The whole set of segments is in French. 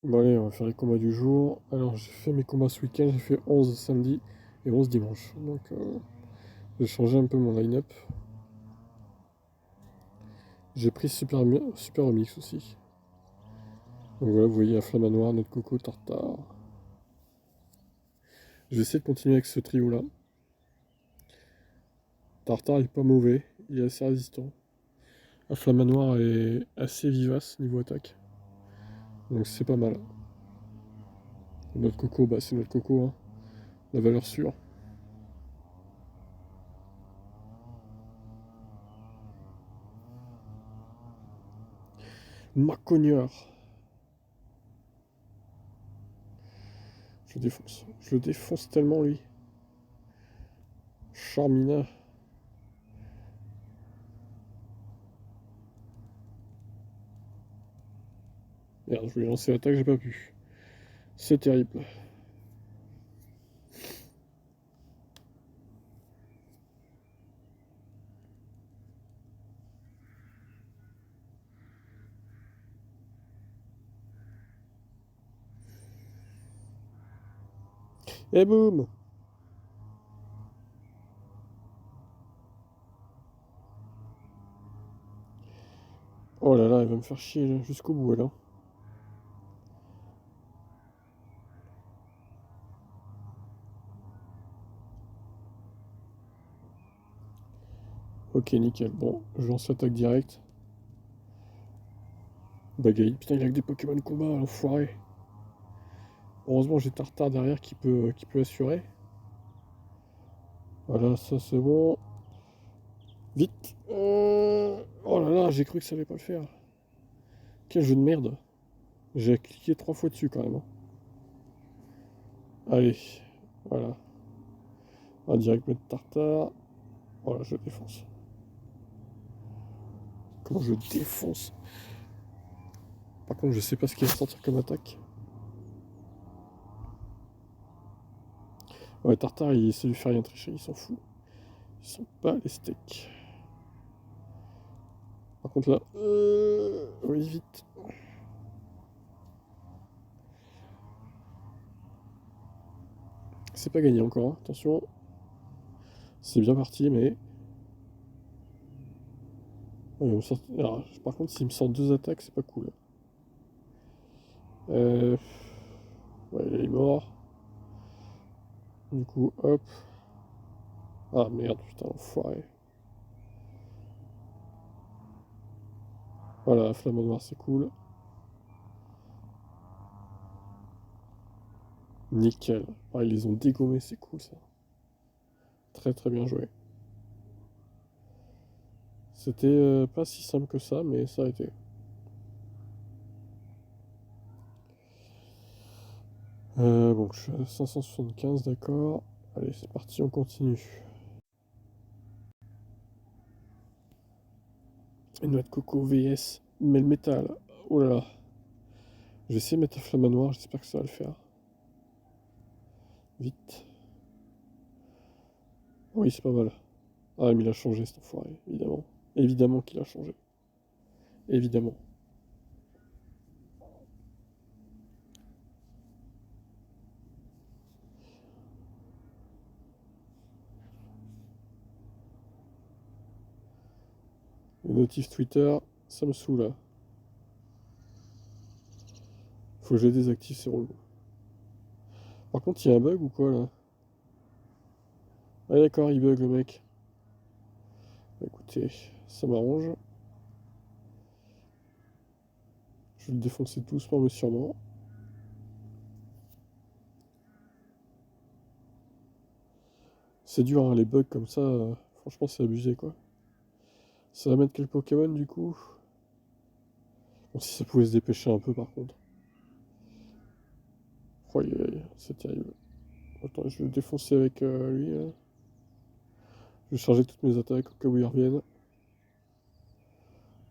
Bon allez, on va faire les combats du jour. Alors j'ai fait mes combats ce week-end, j'ai fait 11 samedi et 11 dimanche. Donc j'ai changé un peu mon line-up. J'ai pris Super Remix aussi. Donc voilà, vous voyez la flamme à noir, notre coco, tartare. Je vais essayer de continuer avec ce trio-là. Tartare est pas mauvais, il est assez résistant. La flamme à noir est assez vivace niveau attaque. Donc c'est pas mal. Notre coco, bah c'est notre coco, hein. La valeur sûre. Marcogneur. Je le défonce. Je le défonce tellement lui. Charmina. Merde, je voulais lancer l'attaque, j'ai pas pu. C'est terrible. Et boum. Oh là là, elle va me faire chier là, jusqu'au bout là. Ok, nickel. Bon, je lance l'attaque directe. Bagaille. Putain, il a que des Pokémon de combat, l'enfoiré. Heureusement, j'ai Tartare derrière qui peut assurer. Voilà, ça c'est bon. Vite. Oh là là, j'ai cru que ça allait pas le faire. Quel jeu de merde. J'ai cliqué 3 fois dessus quand même, hein. Allez, voilà. Un direct mettre Tartare. Voilà, je défonce. Comment je défonce. Par contre, je sais pas ce qu'il va sortir comme attaque. Ouais, Tartare, il essaie de lui faire rien tricher, il s'en fout. Ils sont pas les steaks. Par contre là, oui vite. C'est pas gagné encore, hein. Attention. C'est bien parti, mais... Ouais, alors, par contre, s'il me sort 2 attaques, c'est pas cool. Euh... Ouais, il est mort. Du coup, hop. Ah merde, putain, enfoiré. Voilà, flamme noire, c'est cool. Nickel. Ah, ils les ont dégommés, c'est cool ça. Très très bien joué. C'était pas si simple que ça, mais ça a été. Bon, je suis à 575, d'accord. Allez, c'est parti, on continue. Une noix de coco VS Melmetal. Oh là là. Je vais essayer de mettre la flamme à noir, j'espère que ça va le faire. Vite. Oui, c'est pas mal. Ah, mais il a changé cet enfoiré, évidemment. Évidemment qu'il a changé. Évidemment. Les notifs Twitter, ça me saoule là. Faut que je les désactive, c'est relou. Par contre, il y a un bug ou quoi là? Ah d'accord, il bug le mec. Bah, écoutez, ça m'arrange. Je vais le défoncer doucement mais sûrement. C'est dur, hein, les bugs comme ça, franchement c'est abusé quoi. Ça va mettre quel Pokémon du coup? Bon, si ça pouvait se dépêcher un peu par contre. Oh, c'est terrible. Attends, je vais le défoncer avec lui là. Je vais charger toutes mes attaques au cas où il revienne.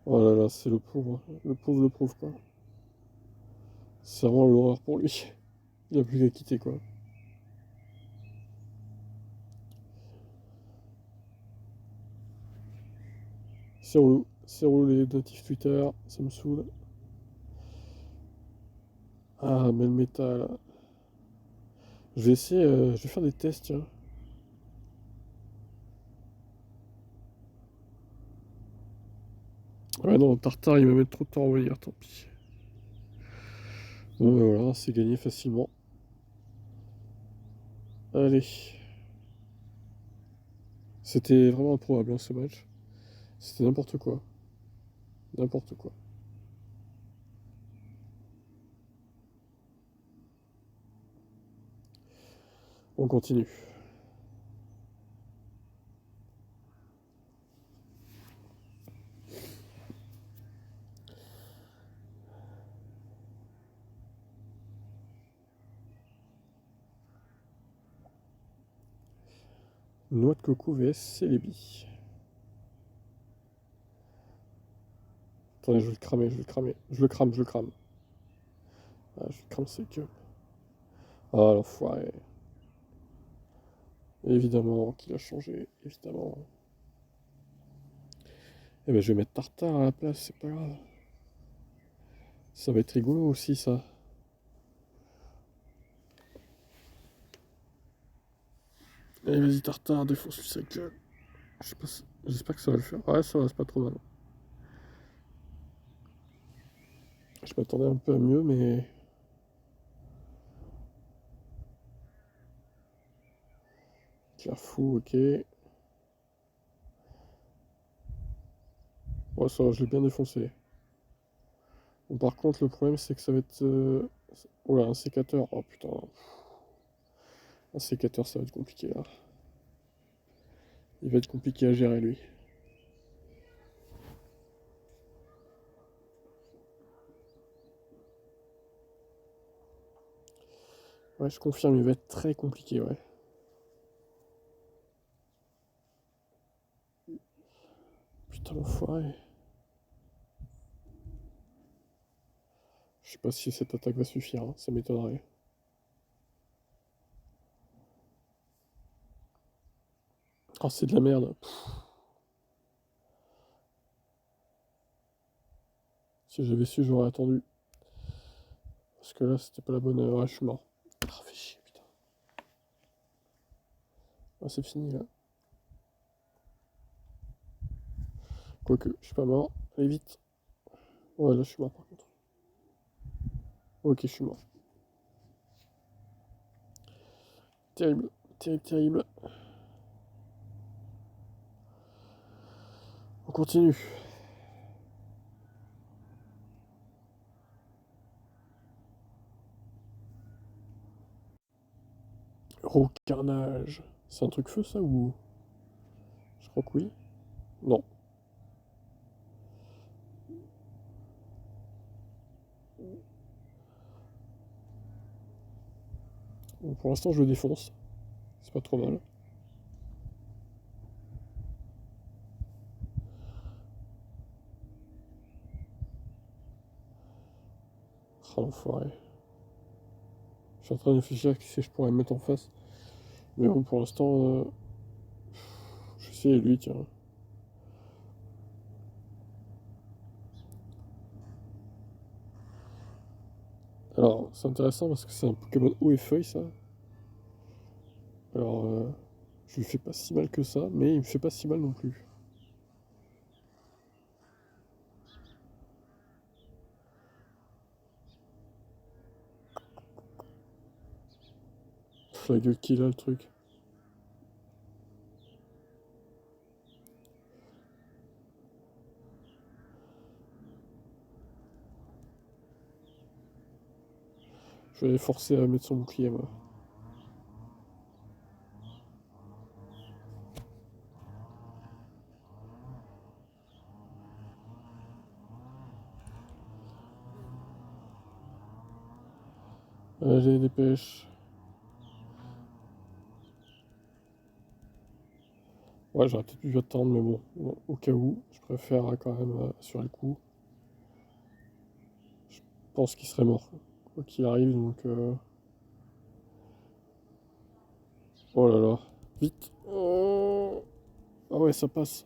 Oh là là, c'est le pauvre. Le pauvre, le pauvre quoi. C'est vraiment l'horreur pour lui. Il a plus qu'à quitter quoi. C'est relou les notifs Twitter, ça me saoule. Ah, mais le métal. Je vais essayer, je vais faire des tests, tiens. Ouais, non, Tartare, il va mettre trop de temps à revenir, tant pis. Bon, ben voilà, c'est gagné facilement. Allez. C'était vraiment improbable, hein, ce match. C'était n'importe quoi. N'importe quoi. On continue. Noix de coco vs Célébi. Attendez, je vais le cramer, je vais le cramer. Je le crame, je le crame. Ah, je le crame, c'est que. Ah, l'enfoiré. Évidemment qu'il a changé, évidemment. Eh ben, je vais mettre Tartare à la place, c'est pas grave. Ça va être rigolo aussi, ça. Allez, vas-y, Tartare, défonce-lui sa gueule. Je sais pas j'espère que ça va le faire. Ouais, ça va, c'est pas trop mal. Je m'attendais un peu à mieux, mais. Carefou, ok. Ouais, ça va, je l'ai bien défoncé. Bon, par contre, le problème, c'est que ça va être. Oh là, un sécateur. Oh putain. Un sécateur, ça va être compliqué là. Il va être compliqué à gérer lui. Ouais, je confirme, il va être très compliqué, ouais. Putain, l'enfoiré. Je sais pas si cette attaque va suffire, hein, ça m'étonnerait. Oh, c'est de la merde. Si j'avais su, j'aurais attendu. Parce que là, c'était pas la bonne heure. Ouais, je suis mort. Ah, fais chier, putain. Ah, c'est fini là. Quoique, je suis pas mort. Allez, vite. Ouais, là, je suis mort par contre. Ok, je suis mort. Terrible. Terrible, terrible. On continue. Oh, carnage. C'est un truc feu ça ou. Je crois que oui. Non. Bon, pour l'instant, je le défonce. C'est pas trop mal. Ah, l'enfoiré. Je suis en train de réfléchir à qui je pourrais me mettre en face. Mais bon, pour l'instant, je sais lui, tiens. Alors, c'est intéressant parce que c'est un Pokémon eau et feuille, ça. Alors, je lui fais pas si mal que ça, mais il me fait pas si mal non plus. Pff, la gueule qu'il a, le truc. Je vais forcer à mettre son bouclier, moi. Allez, dépêche. Ouais, j'aurais peut-être pu attendre, mais bon, au cas où, je préfère quand même assurer le coup. Je pense qu'il serait mort, quoi qu'il arrive, donc. Oh là là, vite. Oh. Ah ouais, ça passe.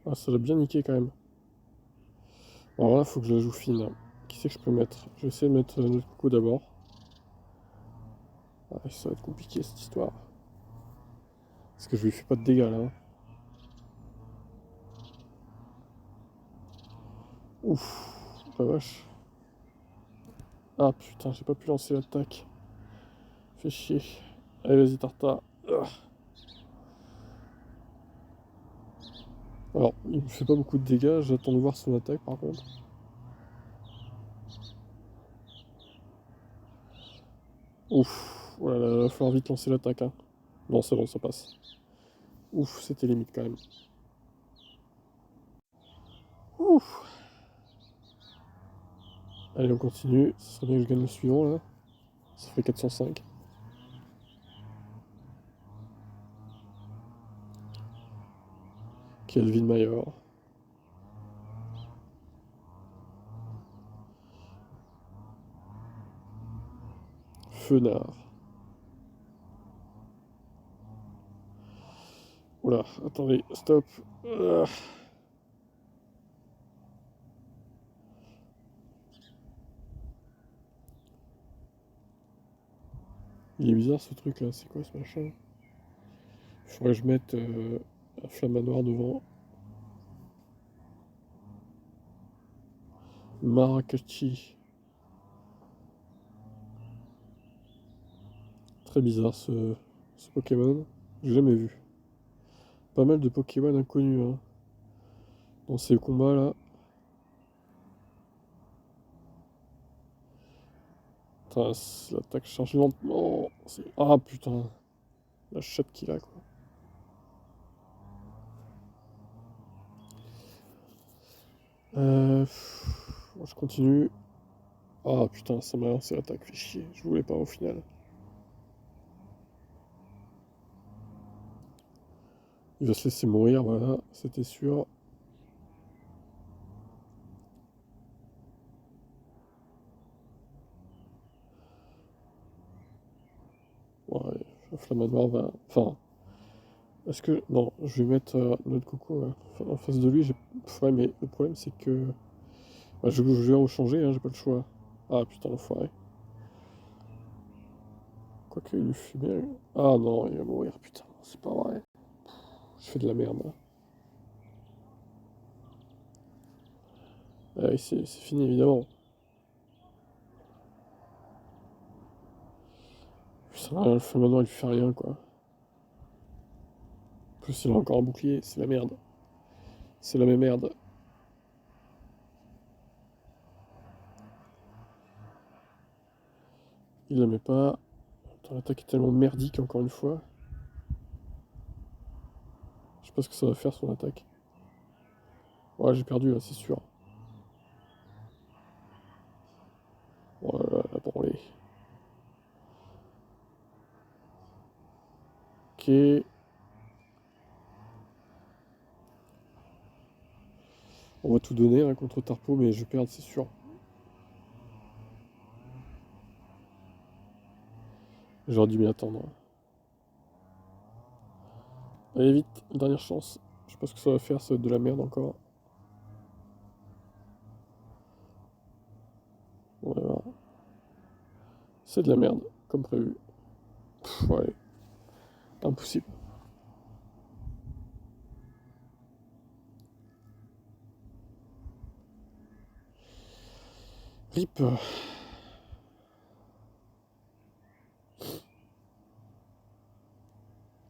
Ah, ça l'a bien niqué quand même. Alors là, faut que je la joue fine, hein. Qui c'est que je peux mettre? Je vais essayer de mettre notre coco d'abord. Ah, ça va être compliqué cette histoire. Parce que je lui fais pas de dégâts là, hein. Ouf, la vache. Ah putain, j'ai pas pu lancer l'attaque. Fais chier. Allez, vas-y, Tartare. Ah. Alors, il me fait pas beaucoup de dégâts, j'attends de voir son attaque par contre. Ouf, voilà, il va falloir vite lancer l'attaque, hein. Non, c'est bon, ça passe. Ouf, c'était limite quand même. Ouf. Allez, on continue. Ce serait bien que je gagne le suivant là. Ça fait 405. Kelvin Mayer. Fenard. Oula, attendez, stop. Ah. Il est bizarre ce truc là, c'est quoi ce machin? Faudrait que je mette un flamme noir devant. Marakachi. Très bizarre ce Pokémon. J'ai jamais vu. Pas mal de Pokémon inconnus hein, dans ces combats là. Putain, l'attaque charge lentement. Ah putain, la chatte qu'il a quoi. Je continue. Ah putain, ça m'a lancé l'attaque, fait chier. Je voulais pas au final. Il va se laisser mourir, voilà, c'était sûr. Ouais, la flamme noire va. Enfin, est-ce que. Non, je vais mettre notre coco en face de lui. Ouais, mais le problème c'est que. Bah, je vais rechanger, hein, j'ai pas le choix. Ah putain, l'enfoiré. Quoique, il lui fait bien. Ah non, il va mourir, putain, c'est pas vrai. Je fais de la merde. Ah oui, c'est fini évidemment. Putain, le flamme noire il fait rien quoi. En plus, il a encore un bouclier, c'est la merde. C'est la même merde. Il la met pas. Putain, l'attaque est tellement merdique encore une fois. Je sais pas ce que ça va faire son attaque. Ouais, j'ai perdu là, c'est sûr. Voilà, la branlée. Ok. On va tout donner hein, contre Tarpo, mais je vais perdre, c'est sûr. J'aurais dû m'y attendre. Allez, vite, dernière chance. Je sais pas ce que ça va faire, ça va être de la merde encore. Voilà. C'est de la merde, comme prévu. Pff, ouais, impossible. RIP.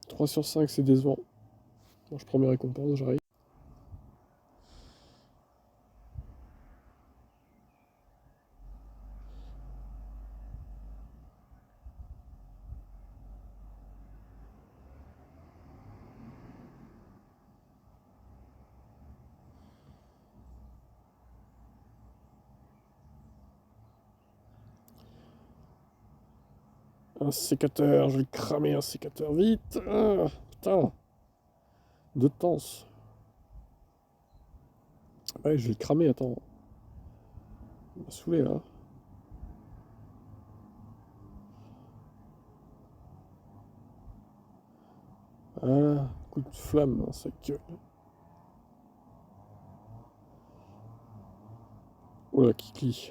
3 sur 5, c'est décevant. Bon, je prends mes récompenses, j'arrive. Un sécateur, je vais le cramer un sécateur, vite. Ah, putain. De temps. Ouais, je vais le cramer, attends. Il m'a saoulé là. Voilà, coup de flamme dans sa gueule. Oula, Kikli.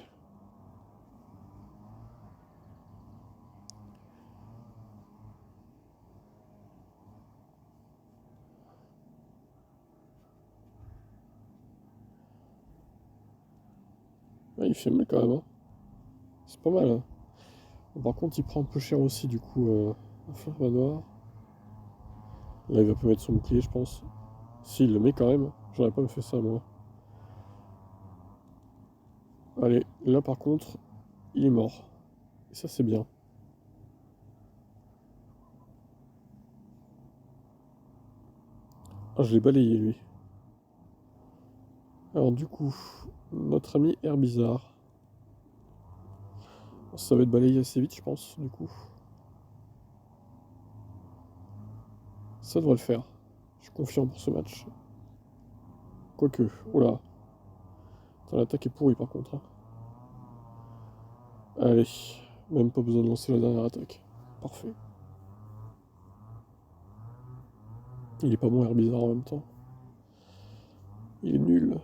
Ouais, il fait mal quand même, hein. C'est pas mal, hein. Bon, par contre, il prend un peu cher aussi, du coup, un flamant noir. Là, il va pas mettre son bouclier, je pense. Si, il le met quand même. J'aurais pas fait ça, moi. Allez, là, par contre, il est mort. Et ça, c'est bien. Ah, je l'ai balayé, lui. Alors, du coup, notre ami Herbizarre. Ça va être balayé assez vite, je pense, du coup. Ça devrait le faire. Je suis confiant pour ce match. Quoique, oula. Putain, l'attaque est pourrie, par contre, hein. Allez, même pas besoin de lancer la dernière attaque. Parfait. Il est pas bon, Herbizarre, en même temps. Il est nul.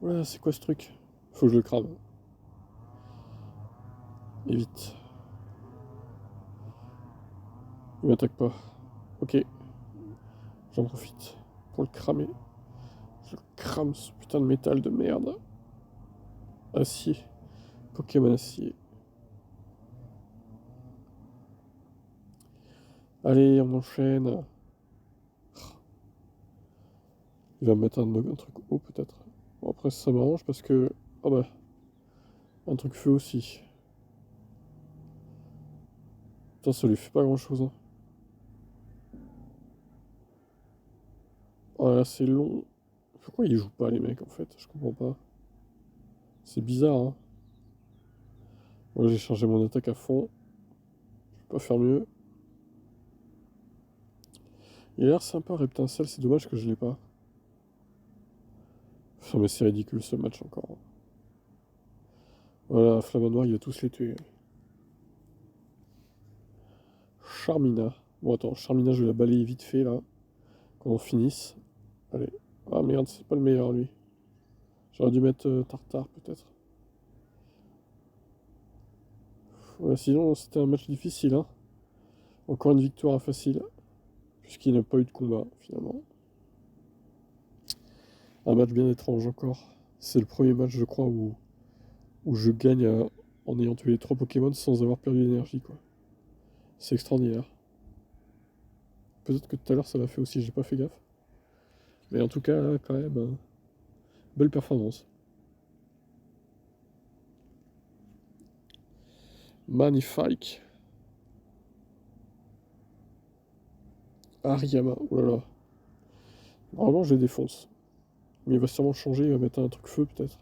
Oula, c'est quoi ce truc? Faut que je le crame. Et vite. Il m'attaque pas. Ok, j'en profite pour le cramer. Je crame ce putain de métal de merde. Acier. Pokémon acier. Allez, on enchaîne. Il va me mettre un truc haut peut-être. Bon, après ça m'arrange parce que... Oh bah, un truc feu aussi. Putain, ça lui fait pas grand-chose, hein. Oh là, c'est long. Pourquoi ils jouent pas les mecs en fait? Je comprends pas. C'est bizarre, hein. Moi j'ai chargé mon attaque à fond. Je peux pas faire mieux. Il a l'air sympa, Reptincelle, c'est dommage que je l'ai pas. Enfin, mais c'est ridicule ce match encore. Voilà, Flamme Noir, il va tous les tuer. Charmina. Bon, attends, Charmina, je vais la balayer vite fait là. Quand on finisse. Allez. Ah merde, c'est pas le meilleur lui. J'aurais dû mettre Tartare peut-être. Ouais, sinon, c'était un match difficile, hein. Encore une victoire facile. Puisqu'il n'a pas eu de combat finalement. Un match bien étrange encore. C'est le premier match, je crois, où je gagne en ayant tué les 3 Pokémon sans avoir perdu d'énergie, quoi. C'est extraordinaire. Peut-être que tout à l'heure ça l'a fait aussi, j'ai pas fait gaffe. Mais en tout cas, là, quand même, belle performance. Magnifique. Ariyama, oh là là. Normalement, je les défonce. Mais il va sûrement changer, il va mettre un truc feu peut-être.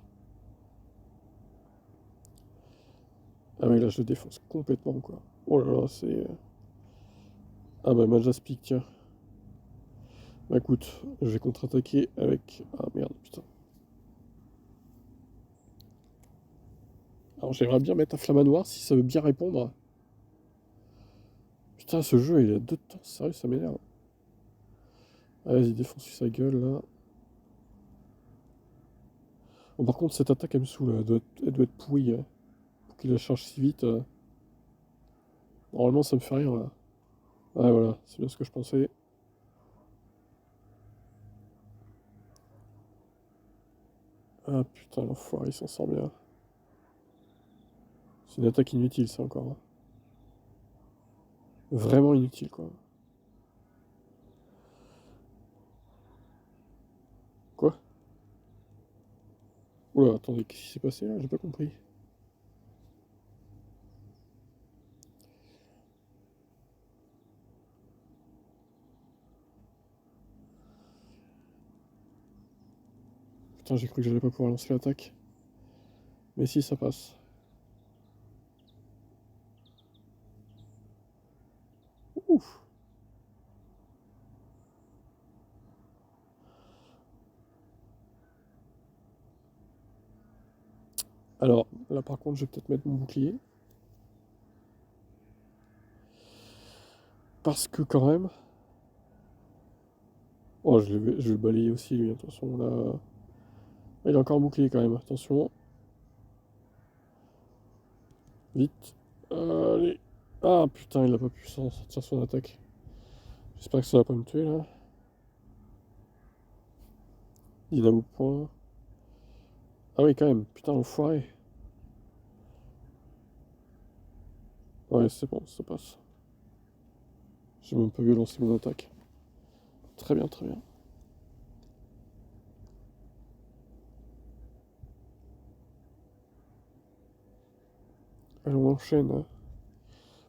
Ah oui, là, je le défonce complètement, quoi. Oh là là, c'est... Ah bah, Majaspic, tiens. Bah écoute, je vais contre-attaquer avec... Ah merde, putain. Alors j'aimerais bien mettre un Flamanoir si ça veut bien répondre. Putain, ce jeu, il a 2 de temps, sérieux, ça m'énerve. Ah, vas-y, défonce sa gueule, là. Bon, par contre, cette attaque, elle me saoule, elle doit être pourrie, pour qu'il la charge si vite. Normalement, ça me fait rien, là. Ah, voilà, c'est bien ce que je pensais. Ah, putain, l'enfoiré, il s'en sort bien. C'est une attaque inutile, ça, encore, hein. Vraiment inutile, quoi. Quoi? Oula, attendez, qu'est-ce qui s'est passé, là? J'ai pas compris. putain, j'ai cru que j'allais pas pouvoir lancer l'attaque. Mais si, ça passe. Ouf. Alors, là par contre, je vais peut-être mettre mon bouclier. Parce que quand même... Oh, je vais le balayer aussi, lui, attention, là... Il a encore un bouclier quand même, attention. Vite. Allez. Ah putain, il a pas pu sortir son attaque. J'espère que ça va pas me tuer, là. Dynamo point. Ah oui, quand même. Putain, l'enfoiré. Ouais, c'est bon, ça passe. J'ai même pas vu lancer mon attaque. Très bien, très bien. Allez, on enchaîne, hein.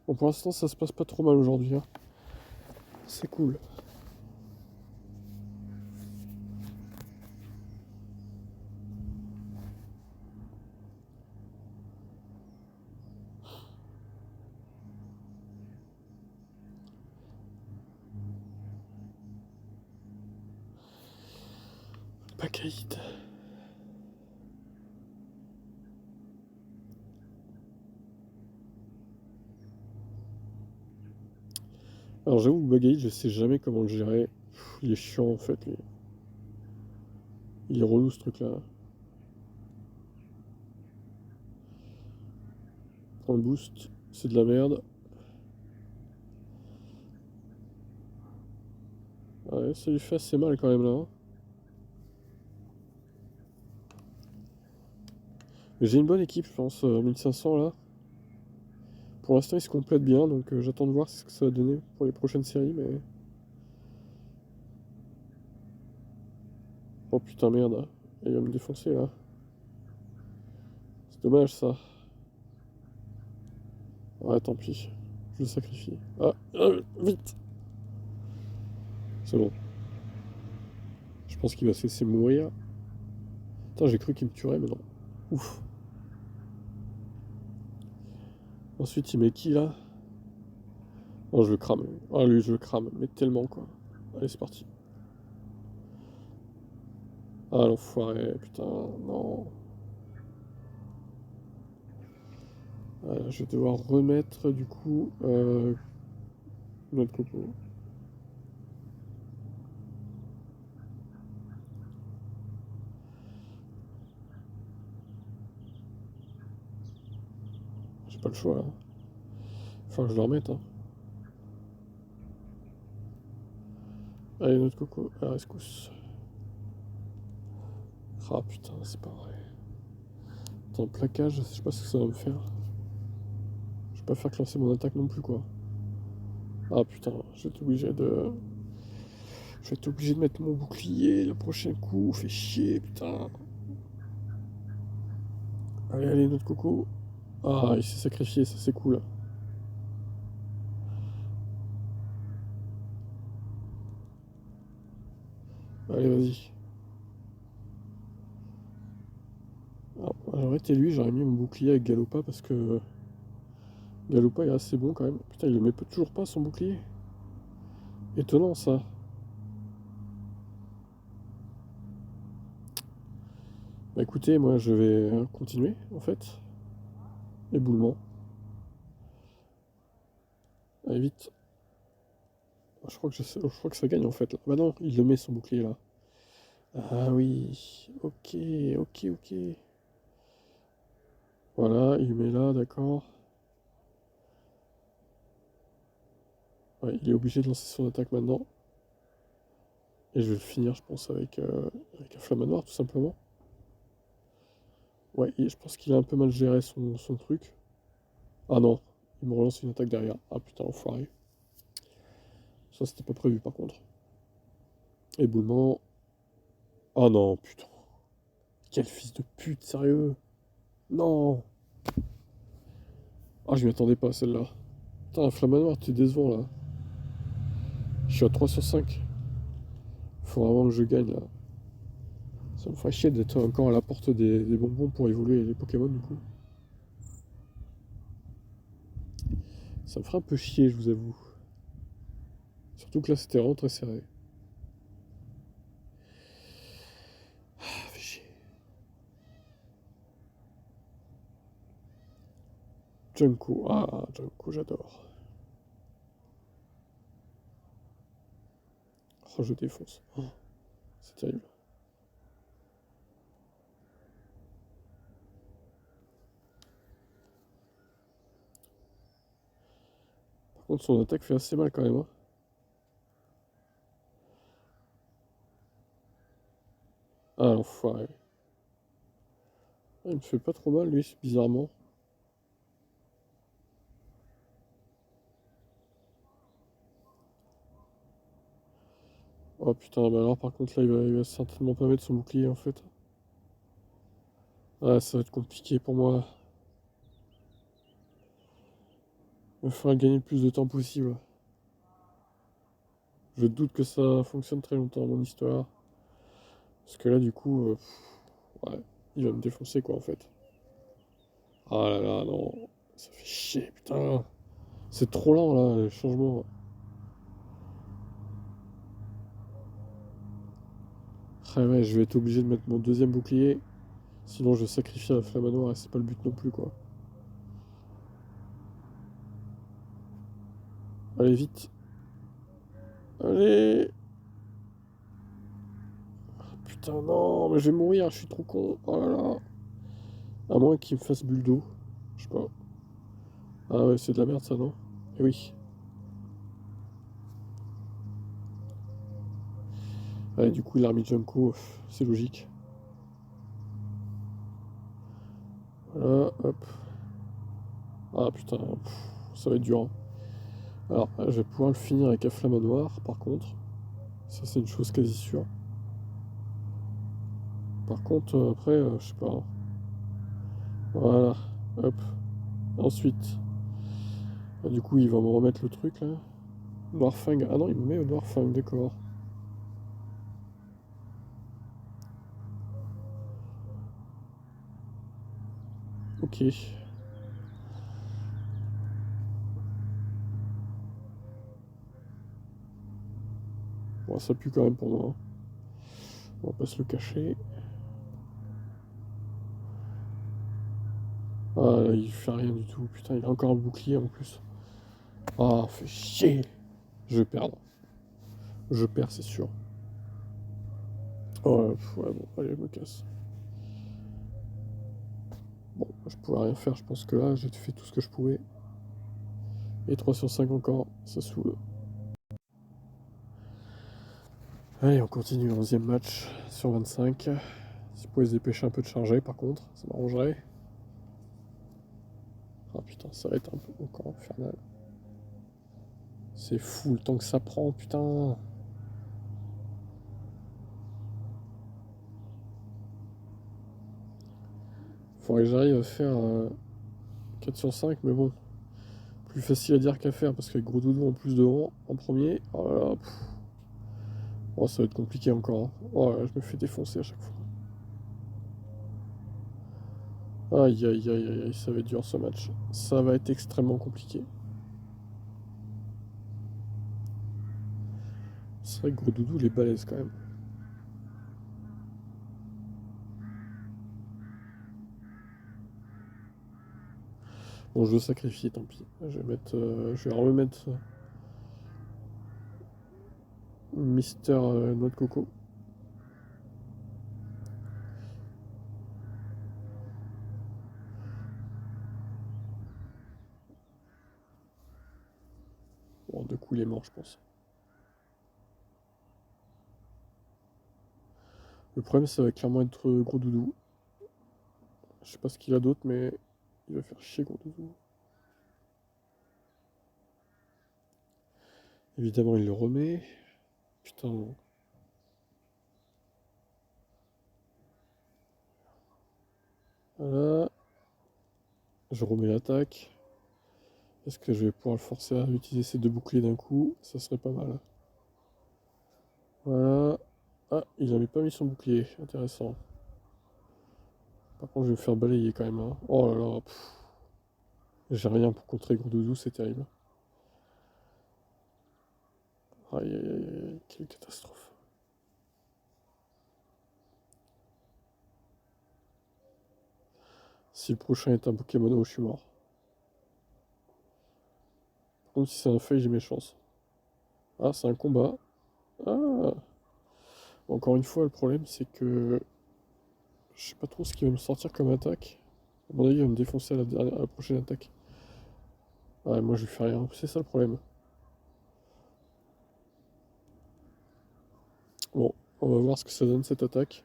Bon, pour l'instant, ça se passe pas trop mal aujourd'hui, hein. C'est cool. Pas caïd. Alors j'avoue, le Buggy, je sais jamais comment le gérer. Il est chiant en fait, lui. Il est relou ce truc-là. Prends le boost, c'est de la merde. Ouais, ça lui fait assez mal quand même là, hein. Mais j'ai une bonne équipe, je pense, 1500 là. Pour l'instant, il se complète bien, donc j'attends de voir ce que ça va donner pour les prochaines séries, mais... Oh putain, merde, hein. Il va me défoncer là. C'est dommage ça. Ouais, tant pis. Je le sacrifie. Vite. C'est bon. Je pense qu'il va se laisser mourir. Putain, j'ai cru qu'il me tuerait, mais non. Ouf. Ensuite, il met qui là? Oh, je le crame. Ah, lui, je le crame. Mais tellement, quoi. Allez, c'est parti. Ah, l'enfoiré. Putain, non. Je vais devoir remettre, du coup, notre coco. J'ai pas le choix, là. Faut que je le remette, hein. Allez, notre coco, à la rescousse. Ah, putain, c'est pas vrai. Attends, plaquage, je sais pas ce que ça va me faire. Je vais pas faire que lancer mon attaque non plus, quoi. Ah, putain, je vais être obligé de... Je vais être obligé de mettre mon bouclier le prochain coup. Fait chier, putain. Allez, allez, notre coco. Ah, il s'est sacrifié, ça c'est cool. Allez, vas-y. J'aurais été lui, j'aurais mis mon bouclier avec Galopa parce que Galopa est assez bon quand même. Putain, il le met toujours pas son bouclier. Étonnant ça. Bah écoutez, moi je vais continuer en fait. Éboulement. Allez vite. Ah, je crois que ça gagne en fait là. Bah non, il le met son bouclier là. Ah oui. Ok, ok, ok. Voilà, il le met là, d'accord. Ouais, il est obligé de lancer son attaque maintenant. Et je vais le finir, je pense, avec un flamme noir, tout simplement. Ouais, je pense qu'il a un peu mal géré son truc. Ah non, il me relance une attaque derrière. Ah putain, enfoiré. Ça, c'était pas prévu, par contre. Éboulement. Ah non, putain. Quel fils de pute, sérieux. Non. Ah, je m'y attendais pas, celle-là. Putain, un flamme noir, tu es décevant, là. Je suis à 3 sur 5. Faut vraiment que je gagne, là. Ça me ferait chier d'être encore à la porte des bonbons pour évoluer les Pokémon du coup. Ça me ferait un peu chier, je vous avoue. Surtout que là c'était vraiment très serré. Ah, fait chier. Junko, ah Junko j'adore. Oh je défonce. Oh, c'est terrible. Par contre son attaque fait assez mal quand même. Hein. Ah l'enfoiré. Ah, il me fait pas trop mal lui, bizarrement. Oh putain, bah alors par contre là il va certainement pas mettre son bouclier en fait. Ah ça va être compliqué pour moi. Il va falloir gagner le plus de temps possible. Je doute que ça fonctionne très longtemps mon histoire. Parce que là du coup, ouais, il va me défoncer quoi en fait. Ah là là, non. Ça fait chier, putain. C'est trop lent là, le changement. Ah ouais, je vais être obligé de mettre mon deuxième bouclier. Sinon je vais sacrifier la flamme à noir et c'est pas le but non plus quoi. Allez vite. Allez. Putain non, mais je vais mourir, je suis trop con. Oh là là. À moins qu'il me fasse bulle d'eau. Je sais pas. Ah ouais, c'est de la merde ça, non? Eh oui. Ouais, du coup il a remis Junko, c'est logique. Voilà, hop. Ah putain, ça va être dur. Hein. Alors, je vais pouvoir le finir avec la flamme à noir, par contre. Ça, c'est une chose quasi sûre. Par contre, après, je sais pas. Hein. Voilà, hop. Ensuite, du coup, il va me remettre le truc là. Noirfang. Ah non, il me met au Noirfang, d'accord. Ok. Bon, ça pue quand même pour moi. Hein. On va pas se le cacher. Ah, là, il fait rien du tout. Putain, il a encore un bouclier en plus. Ah, fait chier. Je vais perdre. Je perds, c'est sûr. Oh, ouais, bon, allez, je me casse. Bon, je pouvais rien faire, je pense que là, j'ai fait tout ce que je pouvais. Et 3 sur 5 encore, ça saoule. Allez, on continue, 11e match sur 25. Si vous pouvez se dépêcher un peu de charger, par contre, ça m'arrangerait. Ah putain, ça va être un peu encore infernal. C'est fou le temps que ça prend, putain. Faudrait que j'arrive à faire 4 sur 5, mais bon, plus facile à dire qu'à faire, parce qu'avec Gros Doudou en plus devant, en premier, oh là là, oh, ça va être compliqué encore. Hein. Oh là là, je me fais défoncer à chaque fois. Aïe aïe aïe aïe, aïe, ça va être dur ce match. Ça va être extrêmement compliqué. C'est vrai que Gros Doudou, il est balèze quand même. Bon, je veux sacrifier, tant pis. Je vais remettre Mister Noix de Coco. Bon, du coup, il est mort, je pense. Le problème, ça va clairement être Gros Doudou. Je sais pas ce qu'il a d'autre, mais il va faire chier Gros Doudou. Évidemment, il le remet. Putain. Voilà. Je remets l'attaque. Est-ce que je vais pouvoir le forcer à utiliser ces deux boucliers d'un coup? Ça serait pas mal. Voilà. Ah, il avait pas mis son bouclier, intéressant. Par contre, je vais me faire balayer quand même là. Oh là là, j'ai rien pour contrer Gros c'est terrible. Aïe aïe aïe aïe, quelle catastrophe. Si le prochain est un Pokémon, je suis mort. Par contre, si c'est un feuille, j'ai mes chances. Ah, c'est un combat. Ah! Encore une fois, le problème, c'est que je sais pas trop ce qui va me sortir comme attaque. À mon avis, il va me défoncer à la prochaine attaque. Ouais, moi, je lui fais rien. C'est ça le problème. Bon, on va voir ce que ça donne cette attaque.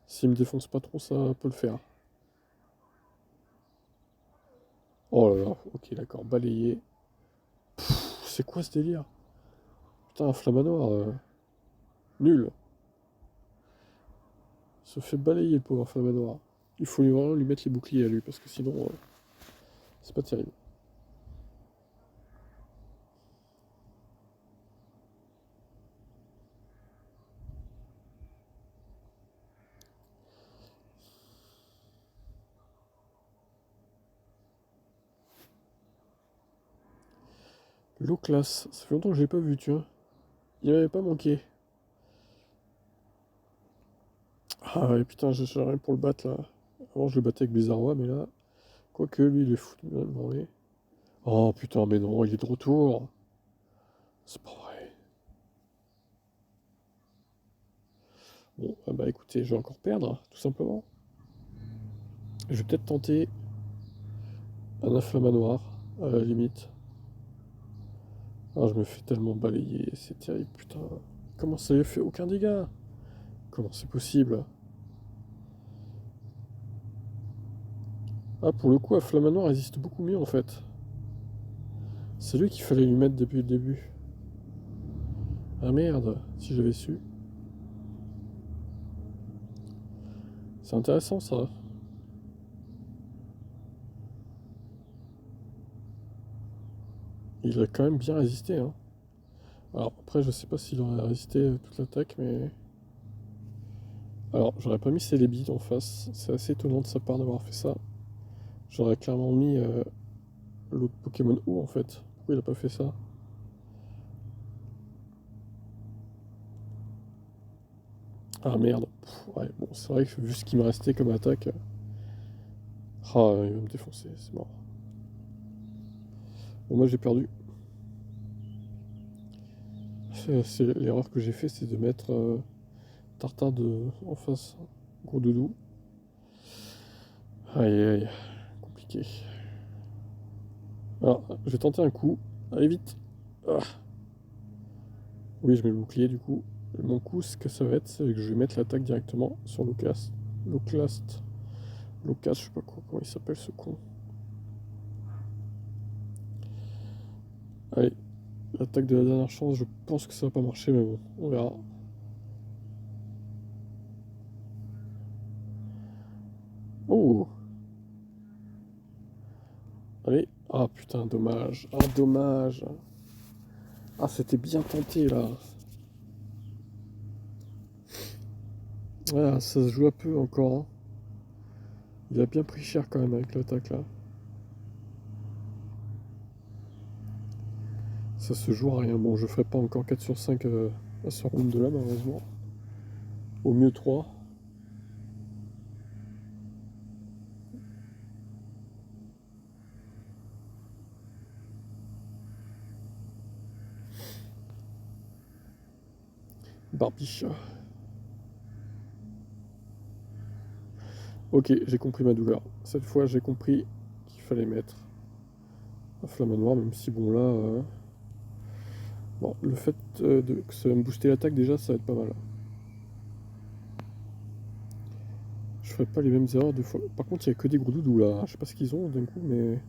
S'il me défonce pas trop, ça peut le faire. Oh là là, ok, d'accord, balayé. C'est quoi ce délire? Putain, un flamanoir, nul. Il se fait balayer le pauvre flamanoir. Il faut vraiment lui mettre les boucliers à lui, parce que sinon, c'est pas terrible. L'eau classe, ça fait longtemps que je l'ai pas vu, tu vois. Il m'avait pas manqué. Ah ouais, putain, j'ai rien pour le battre là. Avant, je le battais avec Bizarrois, mais là, quoique lui, il est fou de me branler. Oh putain, mais non, il est de retour. C'est pas vrai. Bon, ah bah écoutez, je vais encore perdre, tout simplement. Je vais peut-être tenter un inflamanoir, à la limite. Ah, je me fais tellement balayer, c'est terrible, putain. Comment ça lui fait aucun dégât? Comment c'est possible? Ah, pour le coup, Afflamanoir résiste beaucoup mieux en fait. C'est lui qu'il fallait lui mettre depuis le début. Ah merde, si j'avais su. C'est intéressant ça. Il a quand même bien résisté, hein. Alors après, je sais pas s'il aurait résisté toute l'attaque, mais. Alors, j'aurais pas mis Celebi en face. C'est assez étonnant de sa part d'avoir fait ça. J'aurais clairement mis l'autre Pokémon O en fait. Pourquoi il a pas fait ça? Ah merde. Ouais, bon, c'est vrai que vu ce qui me restait comme attaque. Ah, il va me défoncer, c'est mort. Bon, moi j'ai perdu. L'erreur que j'ai fait, c'est de mettre Tartare en face. Gros doudou. Aïe aïe, compliqué. Alors, je vais tenter un coup. Allez vite. Ah. Oui, je mets le bouclier du coup. Mon coup, ce que ça va être, c'est que je vais mettre l'attaque directement sur Lucas. Loclast. Lucas, je sais pas quoi, comment il s'appelle ce con. Allez, l'attaque de la dernière chance, je pense que ça va pas marcher, mais bon, on verra. Oh! Allez. Ah putain, dommage. Ah, dommage. Ah, c'était bien tenté là. Ah, ça se joue un peu encore, hein. Il a bien pris cher quand même avec l'attaque là. Ça se joue à rien. Bon, je ferai pas encore 4 sur 5 à ce round là, malheureusement. Au mieux 3. Barbiche. Ok, j'ai compris ma douleur. Cette fois, j'ai compris qu'il fallait mettre un flamanoir, même si bon là. Bon, le fait que ça va me booster l'attaque déjà, ça va être pas mal. Je ferai pas les mêmes erreurs deux fois. Par contre, il y a que des gros doudous là. Je sais pas ce qu'ils ont d'un coup, mais.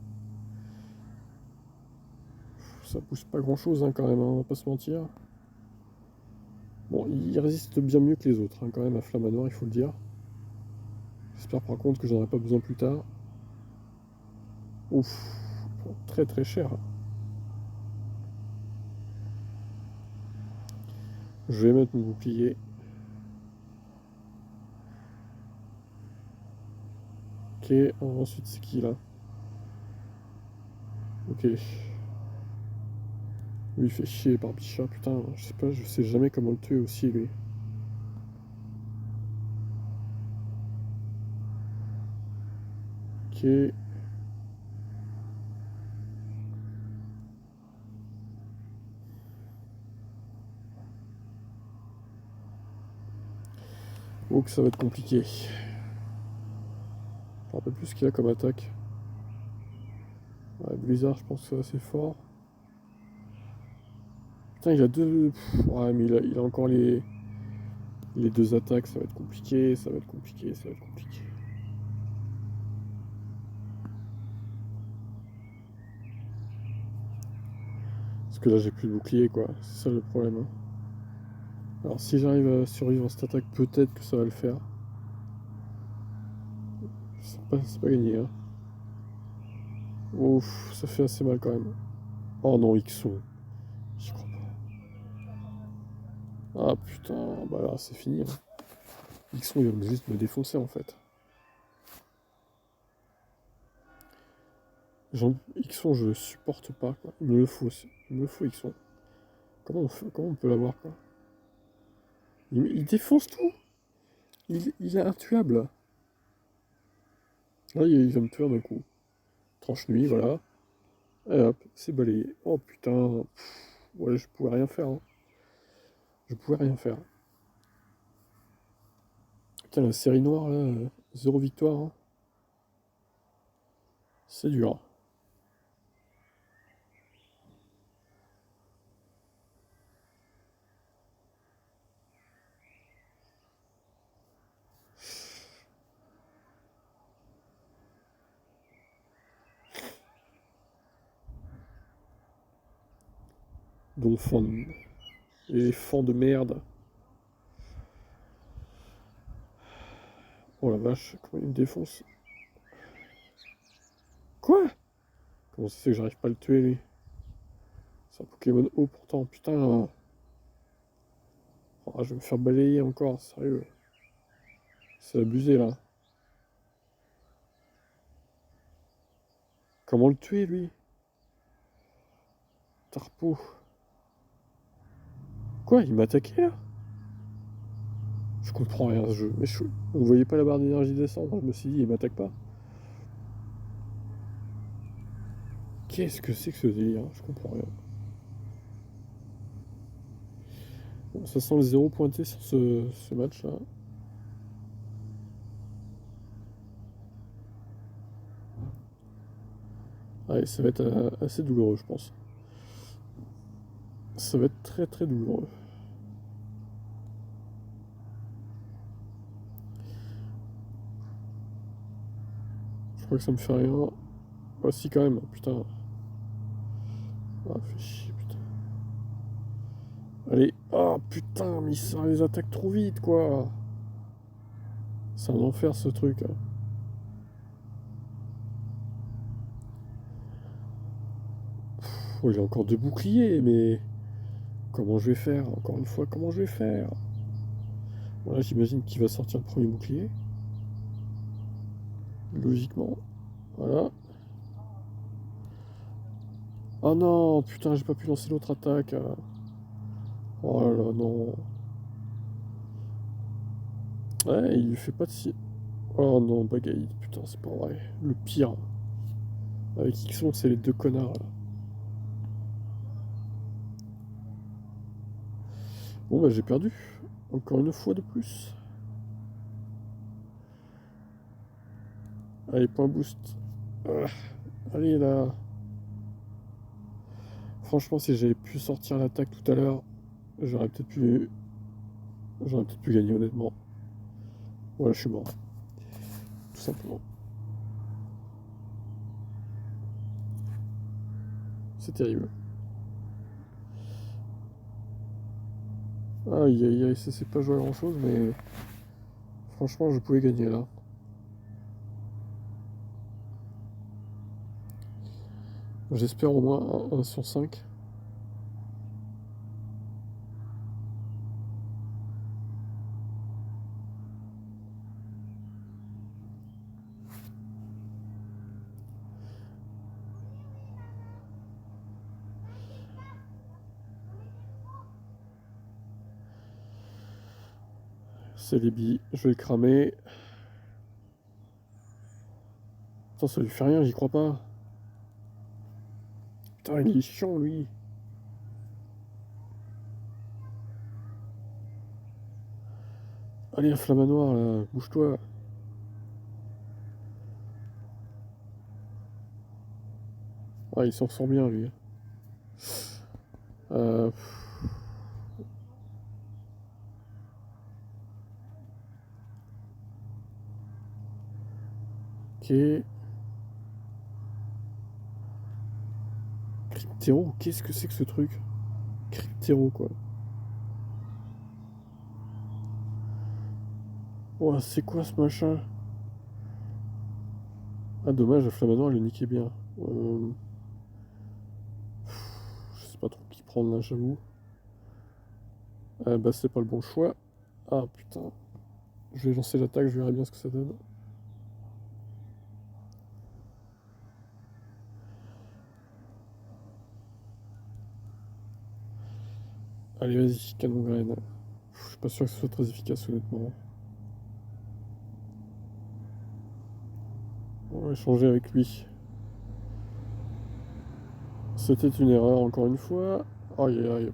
Ça booste pas grand chose hein, quand même, hein, on va pas se mentir. Bon, il résiste bien mieux que les autres, hein, quand même, à Flamanoir, il faut le dire. J'espère par contre que j'en aurai pas besoin plus tard. Ouf, très très cher. Je vais mettre mon bouclier. Ok, ensuite c'est qui là? Ok. Lui il fait chier par Bichat, putain, je sais pas, je sais jamais comment le tuer aussi lui. Ok. Oh que ça va être compliqué. Je me rappelle plus ce qu'il a comme attaque. Ouais, Blizzard, je pense que c'est assez fort. Putain, il a deux. Ouais, mais il a encore les deux attaques, ça va être compliqué, ça va être compliqué, ça va être compliqué. Parce que là, j'ai plus de bouclier, quoi. C'est ça le problème, hein. Alors, si j'arrive à survivre à cette attaque, peut-être que ça va le faire. C'est pas gagné, hein. Ouf, ça fait assez mal quand même. Oh non, Ixon. J'y crois pas. Ah putain, bah là, c'est fini, hein. Ixon, il va juste me défoncer en fait. Ixon, je le supporte pas, quoi. Il me le faut aussi. Il me le faut, Ixon. Comment on peut l'avoir, quoi? Il défonce tout. Il est intuable. Là, il va me tuer d'un coup. Tranche nuit, voilà. Et hop, c'est balayé. Oh putain. Ouais, je pouvais rien faire, hein. Je pouvais rien faire. Putain, la série noire, là, zéro victoire, hein. C'est dur. Donphan. Éléphant de merde. Oh la vache, comment il me défonce. Quoi? Comment ça se fait que j'arrive pas à le tuer, lui? C'est un Pokémon haut pourtant, putain. Oh, je vais me faire balayer encore, sérieux. C'est abusé là. Comment le tuer, lui? Tarpo. Quoi, il m'a attaqué là? Je comprends rien à ce jeu. Mais on voyait pas la barre d'énergie descendre. Je me suis dit, il m'attaque pas. Qu'est-ce que c'est que ce délire? Je comprends rien. Bon, ça sent le zéro pointé sur ce match-là. Allez, ça va être assez douloureux, je pense. Ça va être très très douloureux. Je crois que ça me fait rien. Ah si quand même, putain. Ah, fait chier, putain. Allez. Ah putain, mais ça les attaque trop vite, quoi. C'est un enfer ce truc, hein. Oh, il a encore deux boucliers, mais comment je vais faire? Encore une fois, comment je vais faire? Voilà, j'imagine qu'il va sortir le premier bouclier. Logiquement. Voilà. Oh non, putain, j'ai pas pu lancer l'autre attaque. Oh là là, non. Ouais, il lui fait pas de si. Oh non, Bagaïd, putain, c'est pas vrai. Le pire. Avec qui sont, c'est les deux connards là. Bon bah j'ai perdu. Encore une fois de plus. Allez, point boost. Ah, allez là. Franchement, si j'avais pu sortir l'attaque tout à l'heure, j'aurais peut-être pu. J'aurais peut-être pu gagner honnêtement. Voilà, je suis mort. Tout simplement. C'est terrible. Aïe aïe aïe, ça c'est pas joué à grand chose, mais franchement, je pouvais gagner là. J'espère au moins un sur 5. C'est les billes, je vais le cramer. Putain, ça lui fait rien, j'y crois pas. Putain, il est chiant, lui. Allez, un flamanoir, là, bouge-toi. Ah, il s'en sort bien, lui. Euh... Ok. Cryptéro, qu'est-ce que c'est que ce truc? Cryptéro, quoi. Oh, c'est quoi ce machin? Ah, dommage, la flamanoir, elle est niquée bien. Je sais pas trop qui prendre là, j'avoue. Bah, c'est pas le bon choix. Ah, putain. Je vais lancer l'attaque, je verrai bien ce que ça donne. Allez, vas-y, canon graine. Je suis pas sûr que ce soit très efficace, honnêtement. On va échanger avec lui. C'était une erreur, encore une fois. Aïe aïe aïe.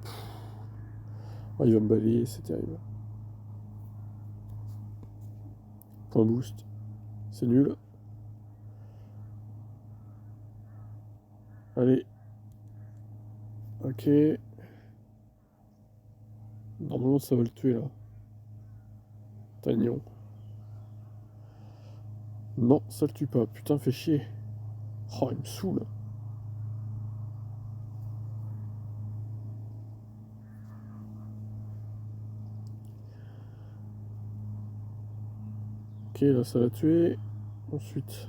Oh, il va me balayer, c'est terrible. Point boost. C'est nul. Allez. Ok. Normalement, ça va le tuer, là. Tagnon. Non, ça le tue pas. Putain, fait chier. Oh, il me saoule. Ok, là, ça l'a tué. Ensuite...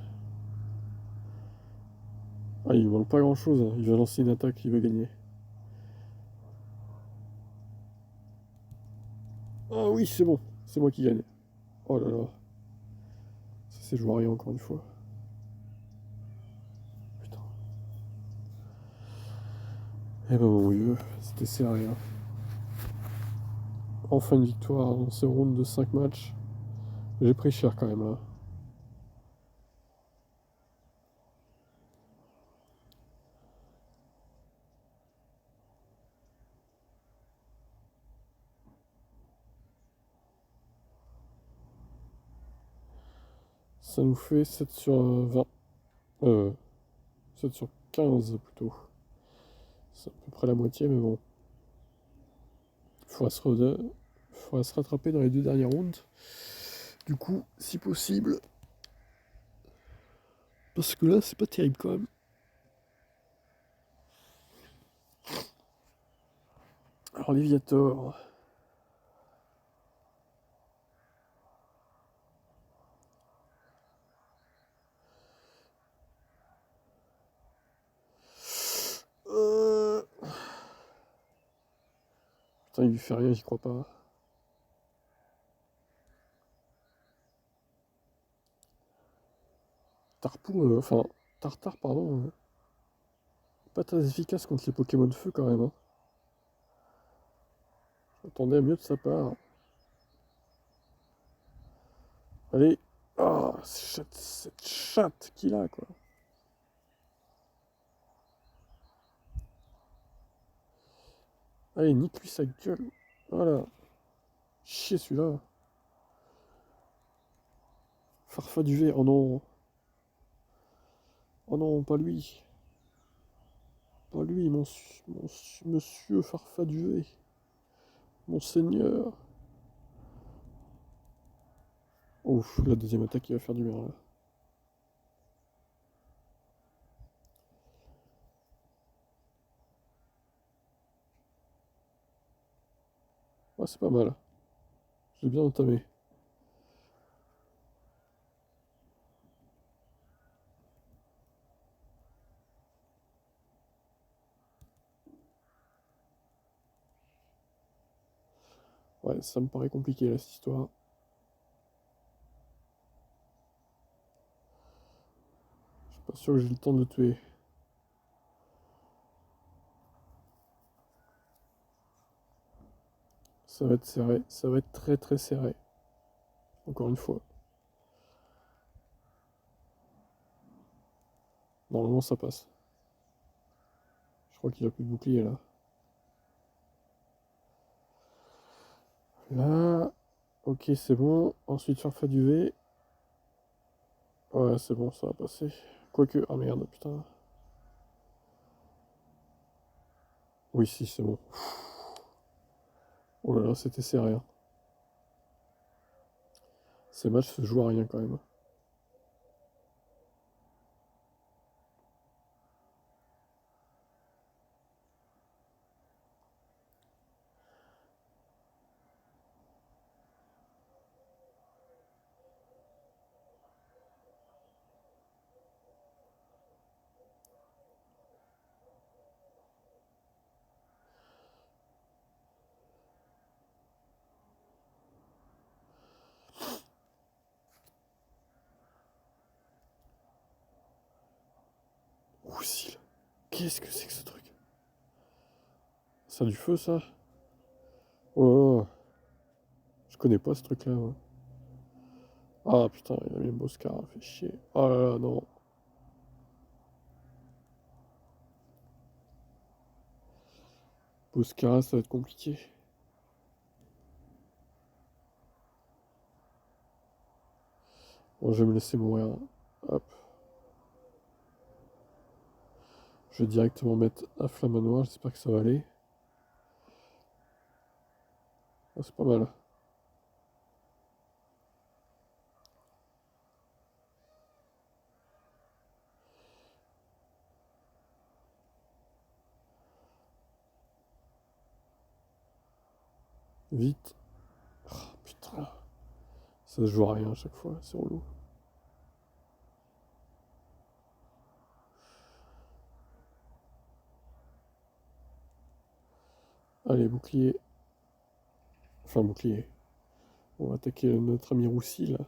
Ah, il lui manque pas grand-chose, hein. Il va lancer une attaque, il va gagner. Ah oui, c'est bon. C'est moi qui gagne. Oh là là. Ça, c'est joué à rien, encore une fois. Putain. Eh ben, mon vieux, c'était serré, hein. Enfin une victoire dans ce round de 5 matchs. J'ai pris cher quand même là. Ça nous fait 7 sur 20. 7 sur 15 plutôt. C'est à peu près la moitié, mais bon. Faudra se rattraper dans les 2 derniers rounds. Du coup, si possible. Parce que là, c'est pas terrible quand même. Alors, Léviator. Euh... Putain, il lui fait rien, j'y crois pas. Tarpon, enfin, Tartare, pardon. Pas très efficace contre les Pokémon de feu quand même, hein. J'attendais à mieux de sa part. Allez. Ah, cette chatte qu'il a, quoi. Allez, nique-lui sa gueule. Voilà. Chier celui-là. Farfa du V. Oh non. Oh non, pas lui. Pas lui, monsieur Farfa du V. Monseigneur. Ouf, la deuxième attaque, il va faire du bien, là. Ouais, c'est pas mal. J'ai bien entamé. Ouais, ça me paraît compliqué, là, cette histoire. Je suis pas sûr que j'ai le temps de le tuer. Ça va être serré. Ça va être très très serré. Encore une fois. Normalement ça passe. Je crois qu'il a plus de bouclier là. Là, ok c'est bon. Ensuite faire du V. Ouais c'est bon, ça va passer. Quoique, ah merde, putain. Oui si c'est bon. Oh là là, c'était serré, hein. Ces matchs se jouent à rien quand même. Roussil. Qu'est-ce que c'est que ce truc? Ça a du feu ça? Oh là là. Je connais pas ce truc là. Ouais. Ah putain, il a mis le Boscar, fait chier. Oh là là, non. Boscara, ça va être compliqué. Bon, je vais me laisser mourir. Hop. Je vais directement mettre un flamme noir, j'espère que ça va aller. Ah, c'est pas mal. Vite. Oh, putain. Ça se joue à rien à chaque fois, c'est relou. Allez, bouclier. Enfin, bouclier. On va attaquer notre ami Roussi, là.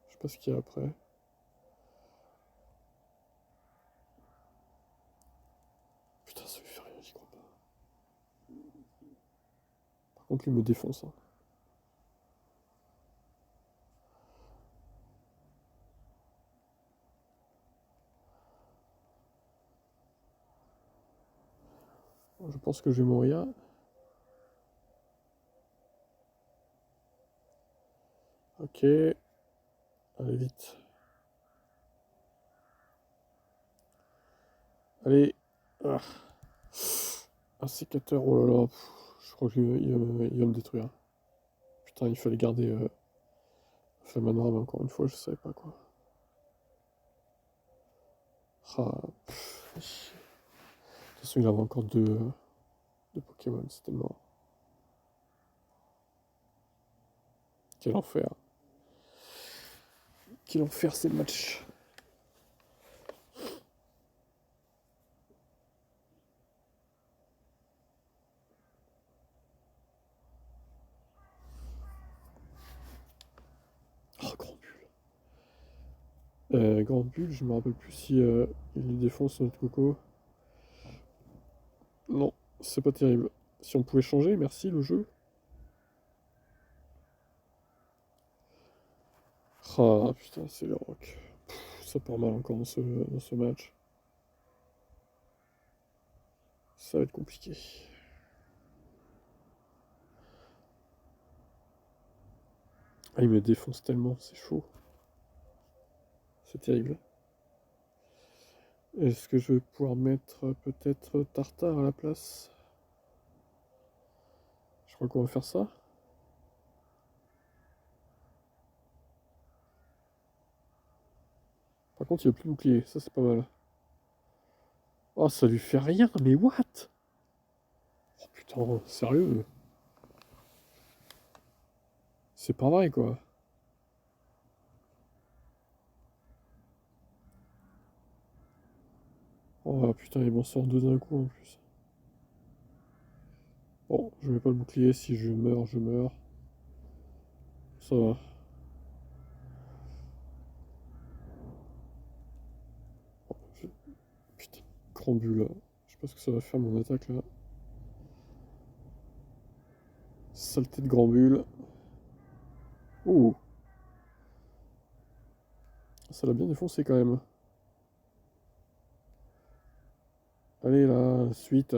Je sais pas ce qu'il y a après. Putain, ça lui fait rien, j'y crois pas. Par contre, lui me défonce, hein. Je pense que je vais mourir. Ok. Allez, vite. Allez. Ah. Un sécateur, oh là là. Je crois qu'il va me détruire. Putain, il fallait garder Flamme Noire, mais encore une fois, je savais pas quoi. Ah, de toute façon, il avait encore deux Pokémon, c'était mort. Quel enfer. Quel enfer ces matchs. Oh, Grand Bull. Grand Bull, je me rappelle plus si il défonce notre coco. Non, c'est pas terrible. Si on pouvait changer, merci le jeu. Ah putain, c'est le rock. Ça part mal encore dans ce match. Ça va être compliqué. Ah, il me défonce tellement, c'est chaud. C'est terrible. Est-ce que je vais pouvoir mettre peut-être Tartare à la place? Je crois qu'on va faire ça. Par contre, il a plus de bouclier, ça c'est pas mal. Oh, ça lui fait rien, mais what? Oh putain, sérieux? C'est pas vrai quoi. Oh putain, il m'en sort deux d'un coup en plus. Bon, je mets pas le bouclier, si je meurs, je meurs. Ça va. Oh, putain, grand bulle là. Je sais pas ce que ça va faire mon attaque là. Saleté de grand bulle. Ouh, ça l'a bien défoncé quand même. Allez là, suite.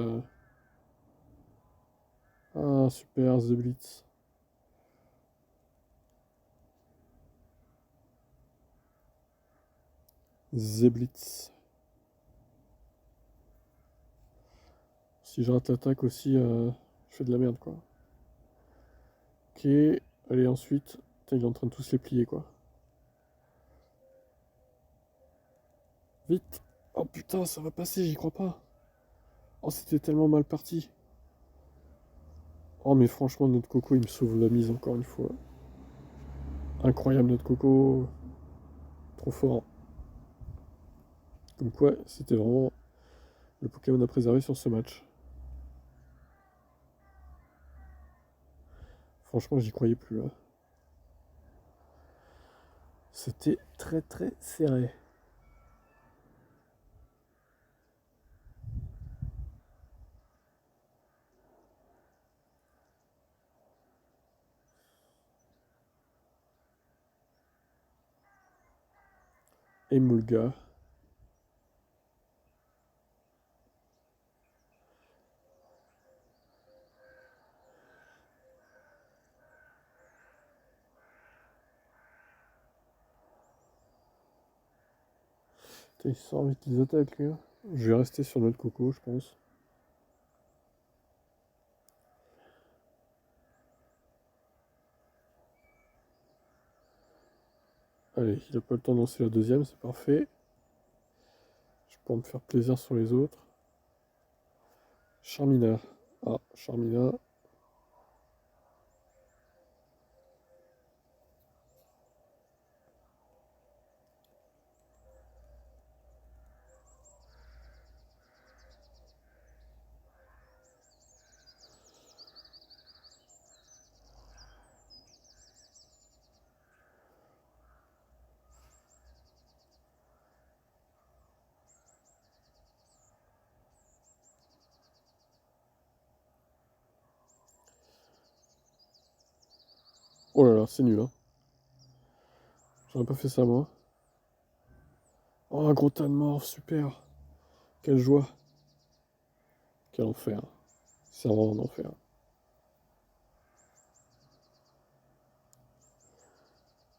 Ah, super, The Blitz. The Blitz. Si je rate l'attaque aussi, je fais de la merde, quoi. Ok, allez, ensuite. Putain, il est en train de tous les plier, quoi. Vite. Oh putain, ça va passer, j'y crois pas. Oh, c'était tellement mal parti. Oh, mais franchement, notre coco, il me sauve la mise encore une fois. Incroyable, notre coco. Trop fort. Comme quoi, c'était vraiment le Pokémon à préserver sur ce match. Franchement, j'y croyais plus, là. C'était très très serré. Emolga. Putain, il sort vite les attaques, lui, hein. Je vais rester sur notre coco, je pense. Allez, il a pas le temps de lancer la deuxième, c'est parfait. Je peux me faire plaisir sur les autres. Charmina. Ah, Charmina. Oh là là, c'est nul, hein. J'aurais pas fait ça, moi. Oh, un gros tas de morts, super. Quelle joie. Quel enfer. C'est vraiment un enfer.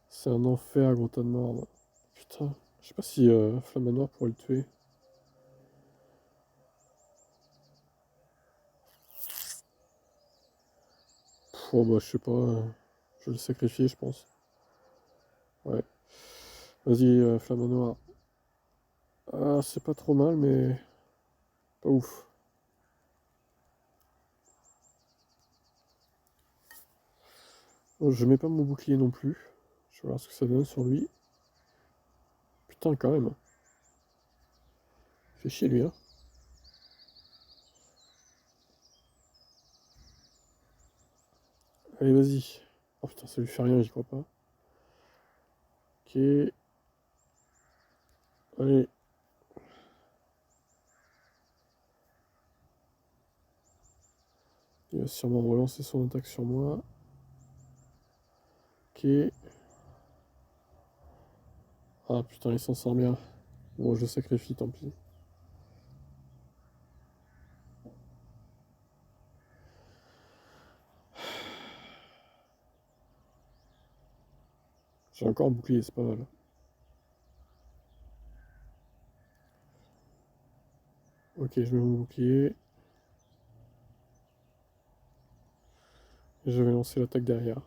C'est un enfer, gros tas de morts, moi. Putain, je sais pas si Flamanoir pourrait le tuer. Oh bah je sais pas, je vais le sacrifier je pense. Ouais. Vas-y, Flamanoir. Ah, c'est pas trop mal, mais pas ouf. Oh, je mets pas mon bouclier non plus. Je vais voir ce que ça donne sur lui. Putain, quand même. Fait chier lui, hein. Allez, vas-y. Oh putain, ça lui fait rien, j'y crois pas. Ok. Allez. Il va sûrement relancer son attaque sur moi. Ok. Ah putain, il s'en sort bien. Bon, je le sacrifie, tant pis. J'ai encore un bouclier, c'est pas mal. Ok, je mets mon bouclier. Et je vais lancer l'attaque derrière.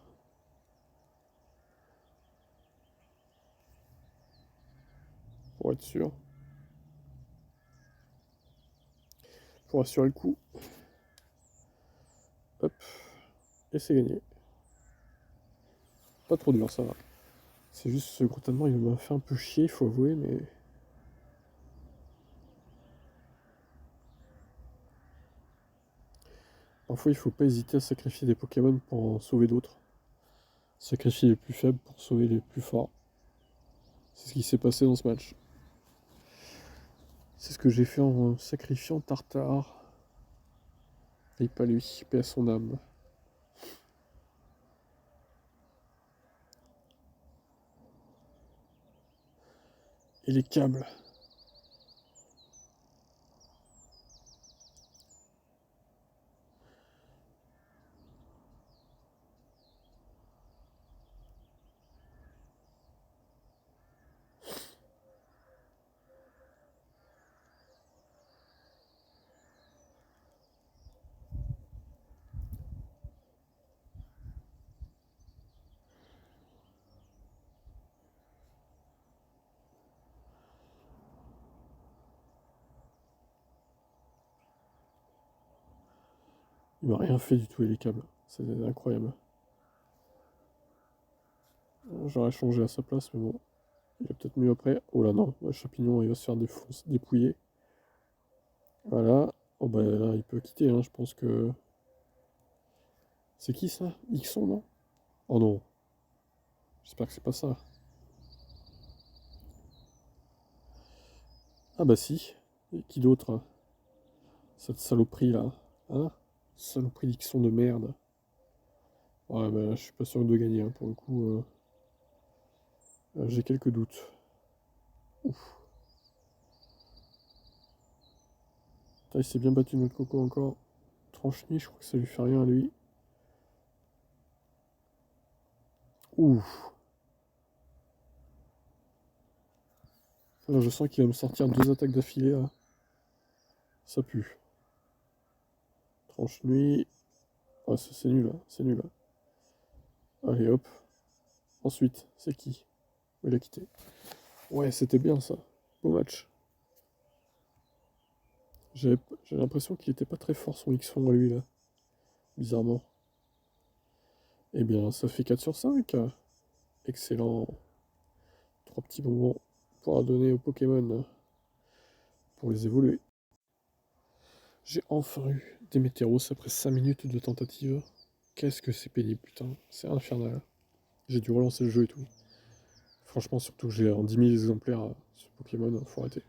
Pour être sûr. Pour assurer le coup. Hop. Et c'est gagné. Pas trop dur, ça va. C'est juste ce gros tellement, il m'a fait un peu chier, il faut avouer, mais... Parfois, il faut pas hésiter à sacrifier des Pokémon pour en sauver d'autres. Sacrifier les plus faibles pour sauver les plus forts. C'est ce qui s'est passé dans ce match. C'est ce que j'ai fait en sacrifiant Tartare. Et pas lui, paix à son âme. Et les câbles. Il m'a rien fait du tout, les câbles. C'est incroyable. J'aurais changé à sa place, mais bon. Il a peut-être mieux après. Oh là non, le champignon il va se faire dépouiller. Voilà. Oh bah là il peut quitter, hein. Je pense que. C'est qui ça? Ixon, non? Oh non. J'espère que c'est pas ça. Ah bah si. Et qui d'autre, hein? Cette saloperie là. Hein? Saloperie d'Ixon de merde. Ouais bah je suis pas sûr de gagner, hein. Pour le coup. J'ai quelques doutes. Ouf. Putain, il s'est bien battu notre coco encore. Tranche-nid, je crois que ça lui fait rien à lui. Ouf. Là, je sens qu'il va me sortir 2 attaques d'affilée là. Ça pue. Tranche-nuit. Ouais, c'est nul, hein. C'est nul, hein. Allez hop. Ensuite, c'est qui? Il a quitté. Ouais, c'était bien ça. Beau match. J'ai l'impression qu'il était pas très fort son X-Fond à lui là. Bizarrement. Eh bien, ça fait 4 sur 5. Excellent. 3 petits bonbons pour donner aux Pokémon pour les évoluer. J'ai enfin eu des Météros après 5 minutes de tentative. Qu'est-ce que c'est pénible, putain. C'est infernal. J'ai dû relancer le jeu et tout. Franchement, surtout que j'ai en 10 000 exemplaires ce Pokémon, faut arrêter.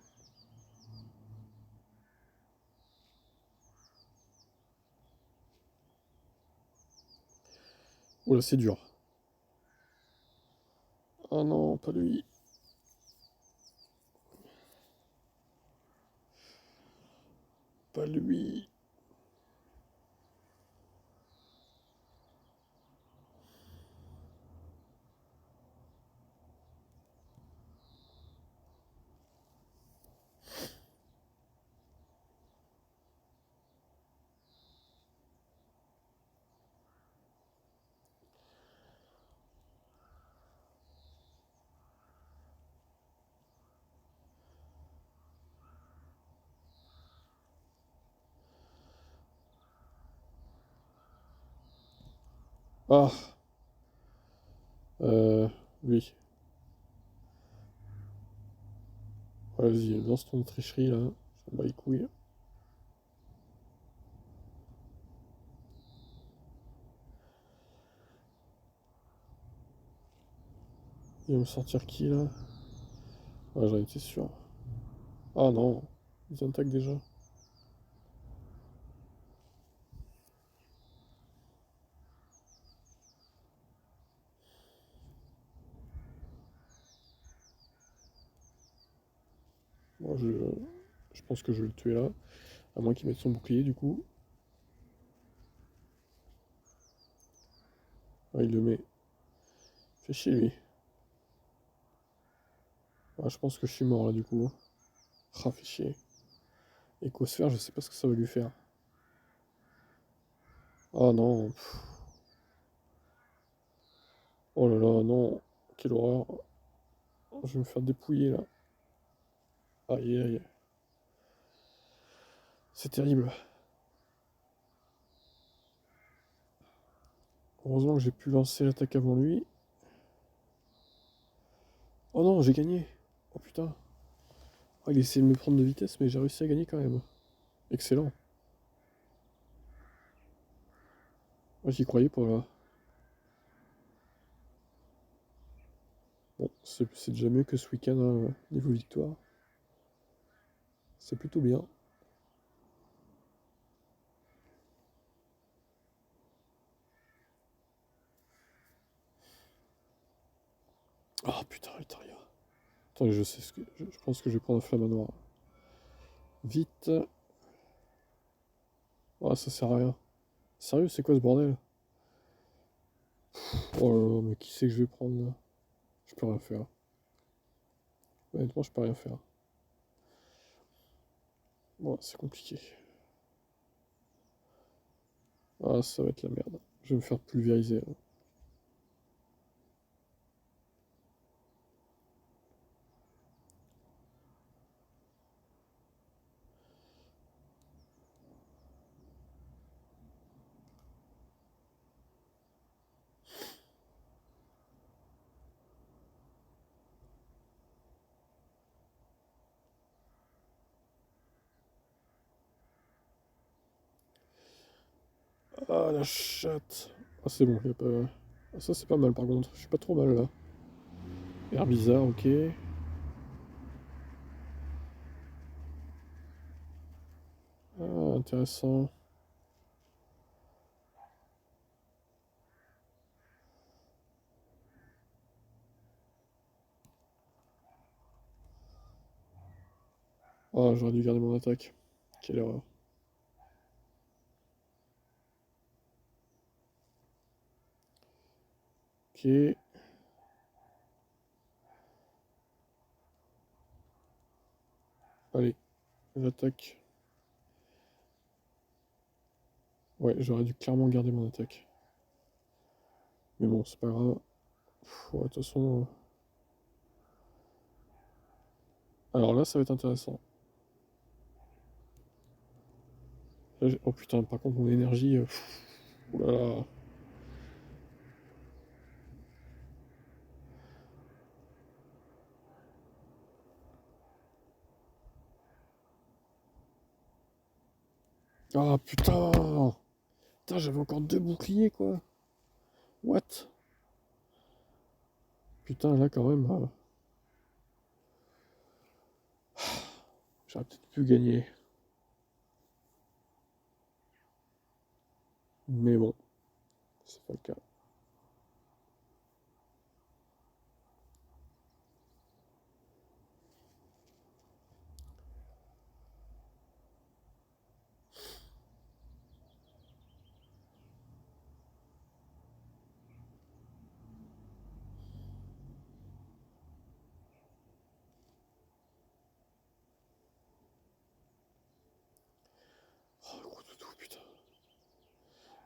Oula, c'est dur. Ah non, pas lui. Pas lui. Ah, lui. Vas-y, lance ton tricherie là. Ça me bat les couilles. Il va me sortir qui là? Ouais, j'en étais sûr. Ah non, ils attaquent déjà. Moi, je pense que je vais le tuer là. À moins qu'il mette son bouclier du coup. Ah, il le met. Fais chier lui. Ah, je pense que je suis mort là du coup. Ah, fait chier. Écosphère, je sais pas ce que ça va lui faire. Ah non. Oh là là, non. Quelle horreur. Je vais me faire dépouiller là. Aïe aïe. C'est terrible. Heureusement que j'ai pu lancer l'attaque avant lui. Oh non, j'ai gagné. Oh putain. Oh, il essayait de me prendre de vitesse, mais j'ai réussi à gagner quand même. Excellent. Moi, j'y croyais pas là. Bon, c'est déjà mieux que ce week-end, hein, niveau victoire. C'est plutôt bien. Ah putain, Altaria. Attends, je sais ce que. Je pense que je vais prendre un flamanoir. Vite. Ah, ça sert à rien. Sérieux, c'est quoi ce bordel? Oh là là, mais qui c'est que je vais prendre là? Je peux rien faire. Honnêtement, je peux rien faire. Bon, c'est compliqué. Ah, ça va être la merde. Je vais me faire pulvériser là. Ah, la chatte. Ah, c'est bon, y a pas. Ah, ça, c'est pas mal par contre. Je suis pas trop mal là. Air bizarre, ok. Ah, intéressant. Ah, j'aurais dû garder mon attaque. Quelle erreur. Ok. Allez, j'attaque. Ouais, j'aurais dû clairement garder mon attaque. Mais bon, c'est pas grave. Ouais, de toute façon. Alors là, ça va être intéressant. Là, oh putain, par contre, mon énergie. Ouh là là. Ah putain! Putain, j'avais encore deux boucliers quoi! What? Putain, là quand même. J'aurais peut-être pu gagner. Mais bon, c'est pas le cas. Oh, gros toutou, putain.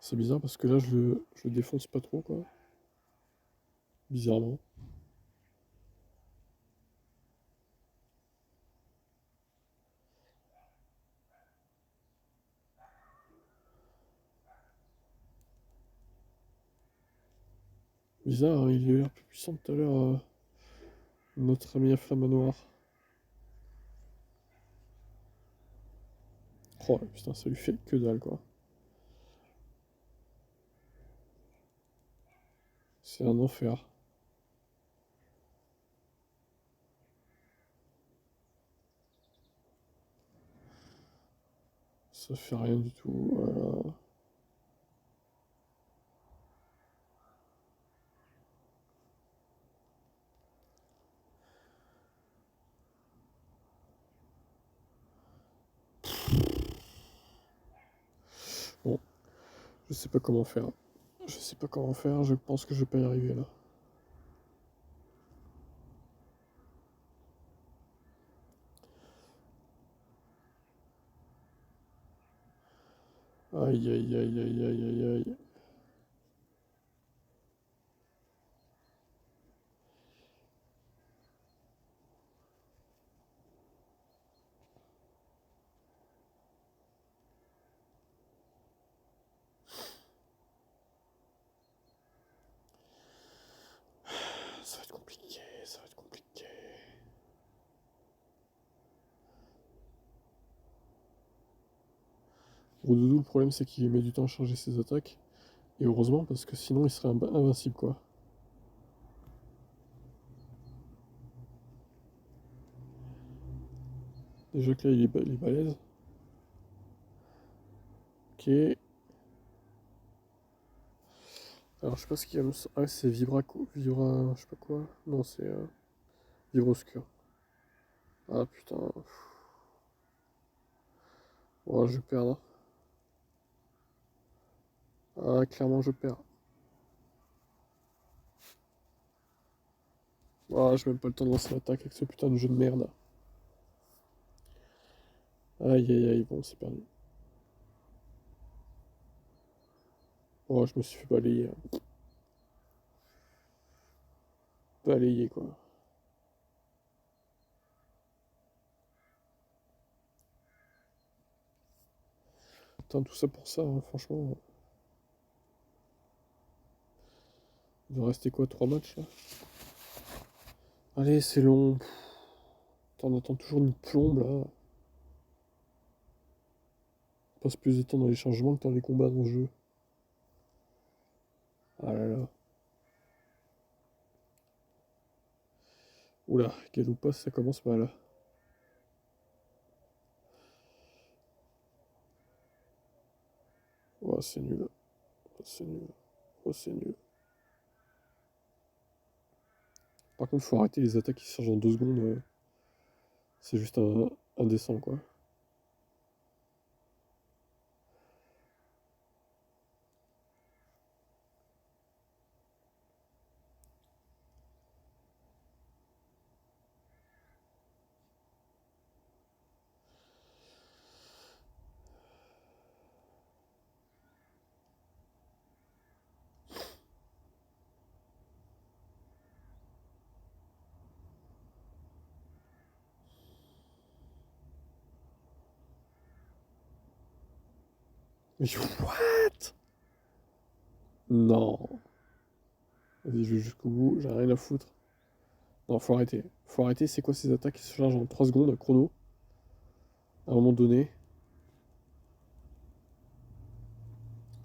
C'est bizarre parce que là, je le défonce pas trop quoi. Bizarrement. Bizarre, hein, il a l'air plus puissant tout à l'heure, notre ami à flamme noire. Oh putain, ça lui fait que dalle quoi. C'est un enfer. Ça fait rien du tout. Bon, je sais pas comment faire. Je sais pas comment faire, je pense que je vais pas y arriver là. Aïe aïe aïe aïe aïe aïe aïe. Ça va être compliqué, ça va être compliqué. Roudoudou, le problème c'est qu'il met du temps à changer ses attaques. Et heureusement parce que sinon il serait invincible quoi. Déjà que là il est balèze. Ok. Alors je sais pas ce qu'il y a. Ah c'est Vibra. Je sais pas quoi. Non c'est Vibroscure. Ah putain. Oh, je perds là. Ah, clairement, je perds. Ah, j'ai même pas le temps de lancer l'attaque avec ce putain de jeu de merde. Aïe aïe aïe, bon, c'est perdu. Oh, je me suis fait balayer. Balayer, quoi. Putain, tout ça pour ça, hein, franchement. Il doit rester quoi, 3 matchs là? Allez, c'est long. T'en attends toujours une plombe là. On passe plus de temps dans les changements que dans les combats dans le jeu. Ah là là. Oula, Galoupa, ça commence mal. Oh, c'est nul. Oh, c'est nul. Oh, c'est nul. Par contre, faut arrêter les attaques qui se chargent en 2 secondes. C'est juste indécent, quoi. Mais what? Non. Vas-y, je vais jusqu'au bout, j'ai rien à foutre. Non, faut arrêter. Faut arrêter, c'est quoi ces attaques qui se chargent en 3 secondes, chrono? À un moment donné.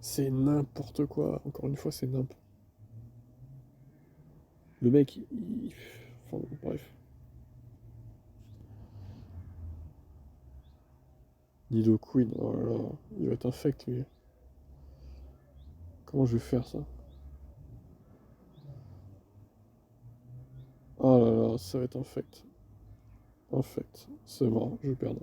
C'est n'importe quoi. Encore une fois, c'est n'importe. Le mec, enfin, bref. Nidoqueen, oh là là, il va être infect lui. Comment je vais faire ça? Oh là là, ça va être infect. Infect. C'est mort, je vais perdre.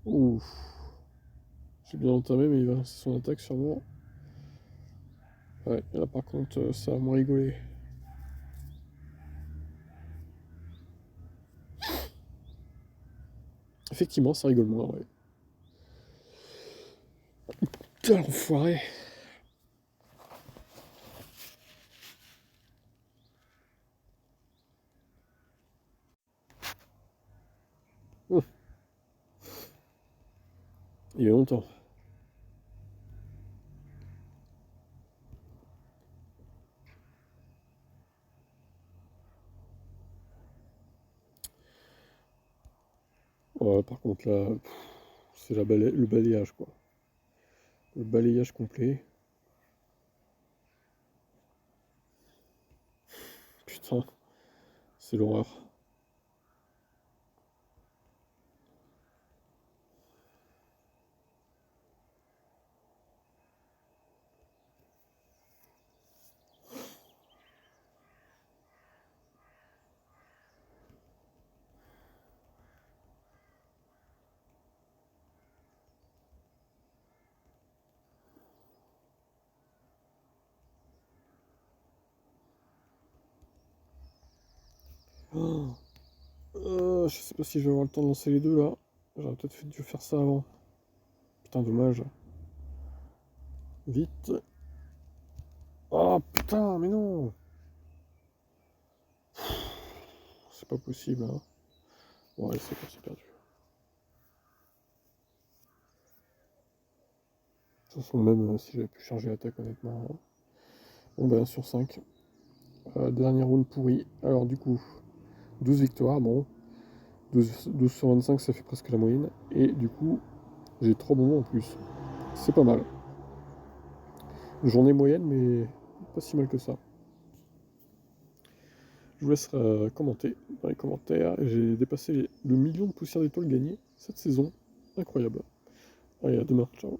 Ouf. J'ai bien entamé, mais il va lancer son attaque sûrement. Ouais, et là par contre, ça va moins rigoler. Effectivement, ça rigole moins, ouais. Putain, l'enfoiré. Ouf, il y a longtemps. Ouais, par contre là, c'est le balayage quoi. Le balayage complet. Putain, c'est l'horreur. Oh, je sais pas si je vais avoir le temps de lancer les deux là. J'aurais peut-être dû faire ça avant. Putain, dommage. Vite. Oh putain, mais non. C'est pas possible, hein. Bon, allez, c'est perdu. De toute façon, même si j'avais pu charger l'attaque, honnêtement. Bon, ben, sur 5. Dernier round pourri. Alors, du coup, 12 victoires, bon. 12 sur 25, ça fait presque la moyenne. Et du coup, j'ai 3 bonbons en plus. C'est pas mal. Journée moyenne, mais pas si mal que ça. Je vous laisse commenter dans les commentaires. J'ai dépassé le million de poussières d'étoiles gagnées cette saison. Incroyable. Allez, à demain. Ciao.